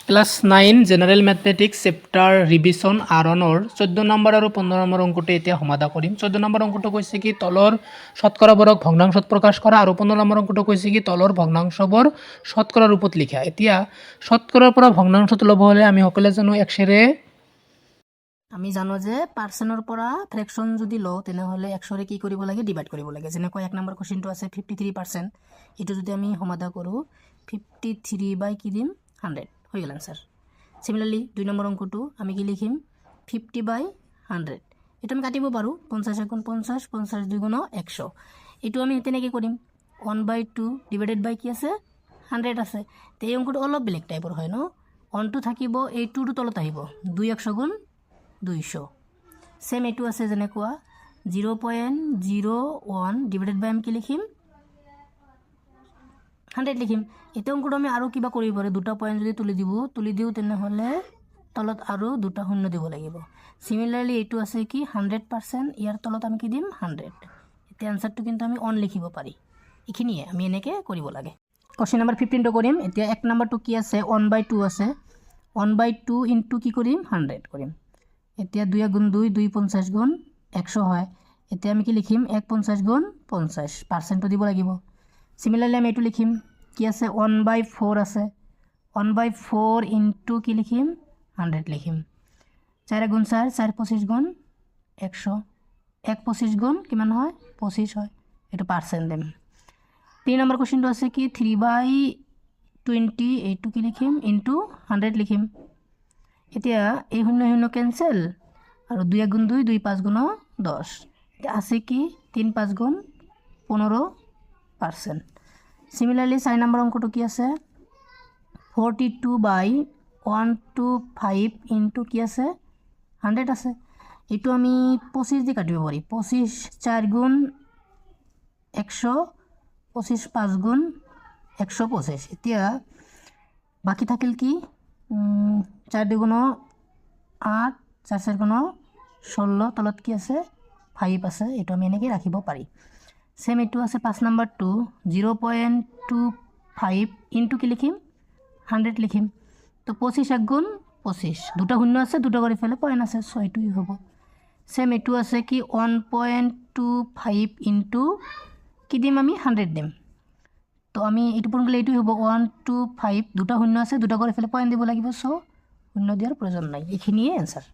Class 9 general mathematics chapter revision আৰণৰ 14 number আৰু 15 number অংকটো এতিয়া সমাধা কৰিম। 14 নম্বৰ অংকটো কৈছে কি তলৰ শতকৰাবোৰক ভগ্নাংশত প্ৰকাশ কৰা আৰু 15 নম্বৰ অংকটো কৈছে কি তলৰ ভগ্নাংশবোৰ শতকৰা ৰূপত লিখা। এতিয়া শতকৰাৰ পৰা ভগ্নাংশত ল'ব হ'লে আমি সকলোৱে জানো এক্সৰে আমি জানো যে পাৰ্চেন্টৰ পৰা ফ্ৰেকশন যদি লওঁ তেনেহ'লে এক্সৰে কি কৰিব লাগে ডিভাইড কৰিব লাগে। যেনেকৈ 1 নম্বৰ কোৱেশ্চনটো আছে 53%, এইটো যদি আমি সমাধা কৰোঁ 53 বাই কি দিম 100 হৈ গ'ল আনসাৰ। সিমিলাৰলি 2 নম্বৰ অংকটো আমি কি লিখিম 50 বাই 100, এইটো আমি কাটিব পাৰোঁ 50 গুণ 50 50 2 গুণ 100, এইটো আমি তেনেকৈ কৰিম 1/2 ডিভাইডেড বাই কি আছে 100 আছে। তো এই অংকটো অলপ বেলেগ টাইপৰ হয় ন, 1টো থাকিব এই 2টো তলত আহিব 2 100 গুণ 200। সেম এইটো আছে যেনেকুৱা 0.01 ডিভাইডেড বাই আমি কি লিখিম 100 লিখিম। এই অংকটো আমি আৰু কিবা কৰিব পাৰোঁ, দুটা পয়েন্ট যদি তুলি দিওঁ তেনেহ'লে তলত আৰু দুটা শূন্য দিব লাগিব। সিমিলাৰলি এইটো আছে কি 100%, ইয়াৰ তলত আমি কি দিম 100। এতিয়া আনসাৰটো কিন্তু আমি অন লিখিব পাৰি, এইখিনিয়ে আমি এনেকৈ কৰিব লাগে। কোৱেশ্চন নম্বৰ 15টো কৰিম। এতিয়া 1 নম্বৰটো কি আছে 1/2 আছে, 1/2 ইনটু কি কৰিম 100 কৰিম। এতিয়া 2 গুণ 2 2 50 গুণ 100 হয়। এতিয়া আমি কি লিখিম 1 50 গুণ 50 পাৰ্চেণ্টটো দিব লাগিব। সিমিলারলি আমি এইটো লিখিম কি আছে 1/4 আছে, 1/4 ইনটু কি লিখিম 100 লিখিম। 4 গুণ 4 4 25 গুণ 100, 1 25 গুণ কিমান হয় 25 হয়, এইটো পাৰ্চেণ্ট দিম। 3 নম্বৰ কোৱেশ্চনটো আছে কি 3/20, এইটো কি লিখিম ইনটু 100 লিখিম। এতিয়া এই শূন্য শূন্য কেঞ্চেল আৰু 2 গুণ 2 2 5 গুণ 10, এতিয়া আছে কি 3 5 গুণ 15%। সিমিলারলি 4 নম্বৰ অংকটো কি আছে 42/125 ইনটু কি আছে 100 আছে, এইটো আমি 25 দি কাটিব পাৰি। 25 4 গুণ 100, 25 5 গুণ 125, এতিয়া বাকি থাকিল কি 4 2 গুণ 8 4 4 গুণ 16, তলত কি আছে 5 আছে, এইটো আমি এনেকৈ ৰাখিব পাৰি। সেম এইটো আছে 5 নম্বৰটো 0.25 ইনটু কি লিখিম 100 লিখিম। তো 25 1 গুণ 25, দুটা শূন্য আছে দুটা কৰি ফেলে পয়েন্ট আছে, সো এইটোই হ'ব। সেম এইটো আছে কি 1.25 ইনটু কি দিম আমি 100 দিম। তো আমি এইটো পূৰণ কৰিলে এইটোই হ'ব 125, দুটা শূন্য আছে দুটা কৰি ফেলে পয়েন্ট দিব লাগিব, সো শূন্য দিয়াৰ প্ৰয়োজন নাই, এইখিনিয়ে এনসাৰ।